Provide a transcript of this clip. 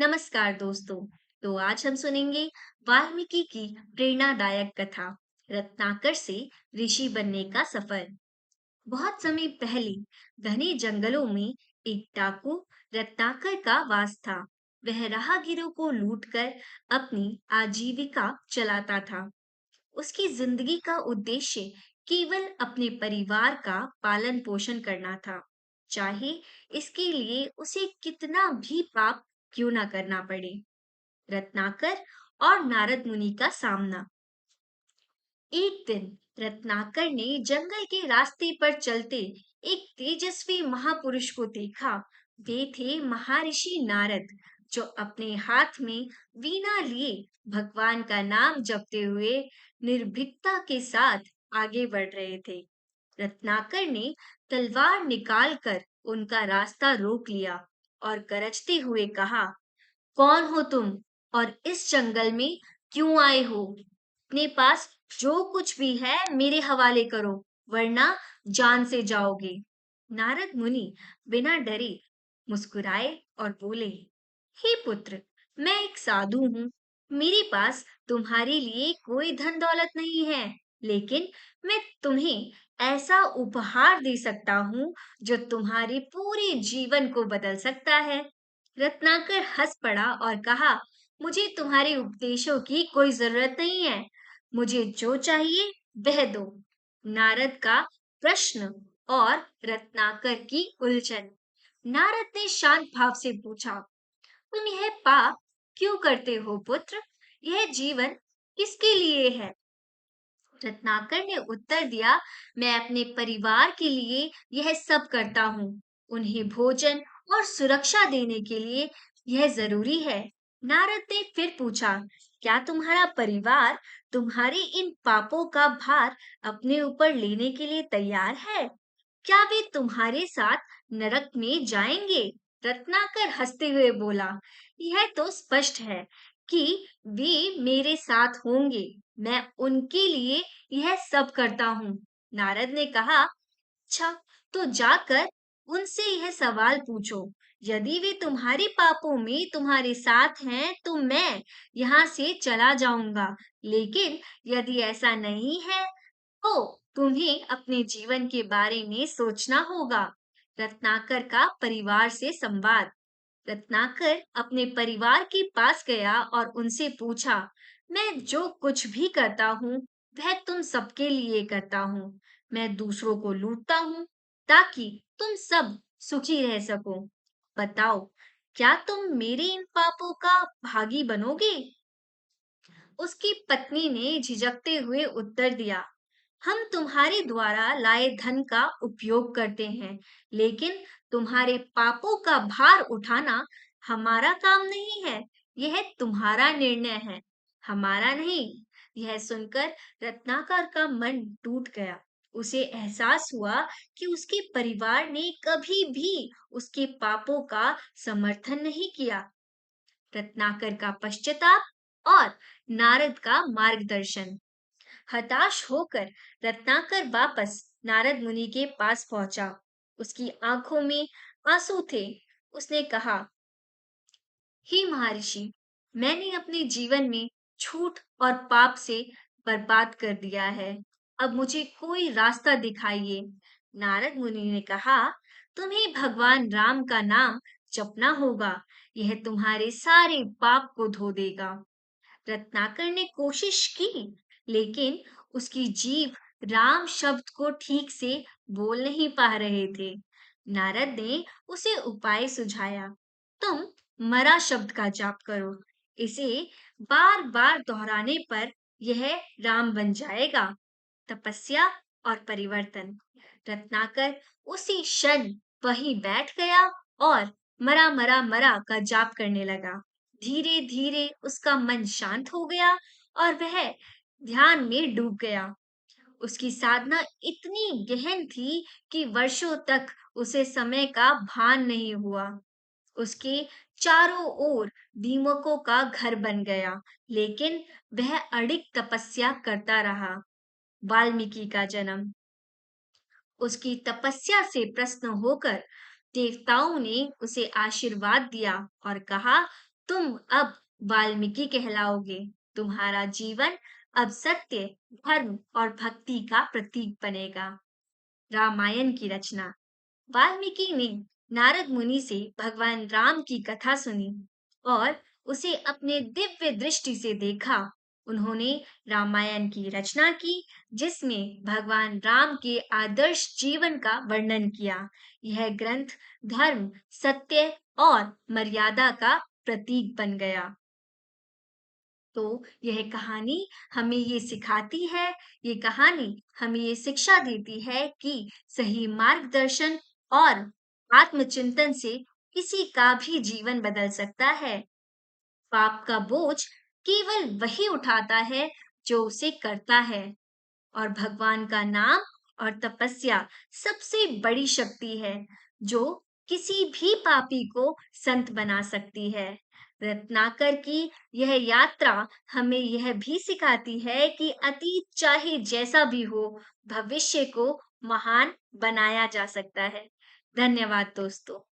नमस्कार दोस्तों। तो आज हम सुनेंगे वाल्मीकि की प्रेरणादायक कथा रत्नाकर से ऋषि बनने का सफर। बहुत समय पहले घने जंगलों में एक डाकू रत्नाकर का वास था। वह राहगीरों को लूटकर अपनी आजीविका चलाता था। उसकी जिंदगी का उद्देश्य केवल अपने परिवार का पालन पोषण करना था, चाहे इसके लिए उसे कितना भी पाप क्यों ना करना पड़े। रत्नाकर और नारद मुनि का सामना। एक दिन रत्नाकर ने जंगल के रास्ते पर चलते एक तेजस्वी महापुरुष को देखा। वे थे महर्षि नारद, जो अपने हाथ में वीणा लिए भगवान का नाम जपते हुए निर्भीकता के साथ आगे बढ़ रहे थे। रत्नाकर ने तलवार निकालकर उनका रास्ता रोक लिया और गरजते हुए कहा, कौन हो तुम और इस जंगल में क्यों आए हो? अपने पास जो कुछ भी है मेरे हवाले करो, वरना जान से जाओगे। नारद मुनि बिना डरे मुस्कुराए और बोले, हे पुत्र, मैं एक साधु हूँ। मेरे पास तुम्हारे लिए कोई धन दौलत नहीं है, लेकिन मैं तुम्हें ऐसा उपहार दे सकता हूँ जो तुम्हारे पूरे जीवन को बदल सकता है। रत्नाकर हंस पड़ा और कहा, मुझे तुम्हारे उपदेशों की कोई जरूरत नहीं है। मुझे जो चाहिए वह दो। नारद का प्रश्न और रत्नाकर की उलझन। नारद ने शांत भाव से पूछा, तुम यह पाप क्यों करते हो पुत्र? यह जीवन किसके लिए है? रत्नाकर ने उत्तर दिया, मैं अपने परिवार के लिए यह सब करता हूँ। उन्हें भोजन और सुरक्षा देने के लिए यह जरूरी है। नारद ने फिर पूछा, क्या तुम्हारा परिवार तुम्हारे इन पापों का भार अपने ऊपर लेने के लिए तैयार है? क्या वे तुम्हारे साथ नरक में जाएंगे? रत्नाकर हंसते हुए बोला, यह तो स्पष्ट है कि वे मेरे साथ होंगे। मैं उनके लिए यह सब करता हूँ। नारद ने कहा, अच्छा, तो जाकर उनसे यह सवाल पूछो। यदि वे तुम्हारे पापों में तुम्हारे साथ हैं, तो मैं यहाँ से चला जाऊंगा। लेकिन यदि ऐसा नहीं है, तो तुम्हें अपने जीवन के बारे में सोचना होगा। रत्नाकर का परिवार से संवाद। रत्नाकर अपने परिवार के पास गया और उनसे पूछा, मैं जो कुछ भी करता हूँ वह तुम सबके लिए करता हूँ। मैं दूसरों को लूटता हूँ ताकि तुम सब सुखी रह सको। बताओ, क्या तुम मेरे इन पापों का भागी बनोगे? उसकी पत्नी ने झिझकते हुए उत्तर दिया, हम तुम्हारे द्वारा लाए धन का उपयोग करते हैं, लेकिन तुम्हारे पापों का भार उठाना हमारा काम नहीं है। यह तुम्हारा निर्णय है, हमारा नहीं। यह सुनकर रत्नाकर का मन टूट गया। उसे एहसास हुआ कि उसके परिवार ने कभी भी उसके पापों का समर्थन नहीं किया। रत्नाकर का पश्चाताप और नारद का मार्गदर्शन। हताश होकर रत्नाकर वापस नारद मुनि के पास पहुंचा। उसकी आंखों में आंसू थे। उसने कहा, हे महर्षि, मैंने अपने जीवन में झूठ और पाप से बर्बाद कर दिया है। अब मुझे कोई रास्ता दिखाइए। नारद मुनि ने कहा, तुम्हें भगवान राम का नाम जपना होगा। यह तुम्हारे सारे पाप को धो देगा। रत्नाकर ने कोशिश की, लेकिन उसकी जीभ राम शब्द को ठीक से बोल नहीं पा रहे थे। नारद ने उसे उपाय सुझाया, तुम मरा शब्द का जाप करो। इसे बार बार दोहराने पर यह राम बन जाएगा। तपस्या और परिवर्तन। रत्नाकर उसी क्षण वहीं बैठ गया और मरा मरा मरा का जाप करने लगा। धीरे धीरे उसका मन शांत हो गया और वह ध्यान में डूब गया। उसकी साधना इतनी गहन थी कि वर्षों तक उसे समय का भान नहीं हुआ। उसके चारों ओर दीमकों का घर बन गया, लेकिन वह अडिग तपस्या करता रहा। वाल्मीकि का जन्म। उसकी तपस्या से प्रसन्न होकर देवताओं ने उसे आशीर्वाद दिया और कहा, तुम अब वाल्मीकि कहलाओगे। तुम्हारा जीवन अब सत्य, धर्म और भक्ति का प्रतीक बनेगा। रामायण की रचना। वाल्मीकि ने नारद मुनि से भगवान राम की कथा सुनी और उसे अपने दिव्य दृष्टि से देखा। उन्होंने रामायण की रचना की, जिसमें भगवान राम के आदर्श जीवन का वर्णन किया। यह ग्रंथ धर्म, सत्य और मर्यादा का प्रतीक बन गया। तो यह कहानी हमें ये सिखाती है, ये कहानी हमें ये शिक्षा देती है कि सही मार्गदर्शन और आत्मचिंतन से किसी का भी जीवन बदल सकता है। पाप का बोझ केवल वही उठाता है जो उसे करता है, और भगवान का नाम और तपस्या सबसे बड़ी शक्ति है जो किसी भी पापी को संत बना सकती है। रत्नाकर की यह यात्रा हमें यह भी सिखाती है कि अतीत चाहे जैसा भी हो, भविष्य को महान बनाया जा सकता है। धन्यवाद दोस्तों।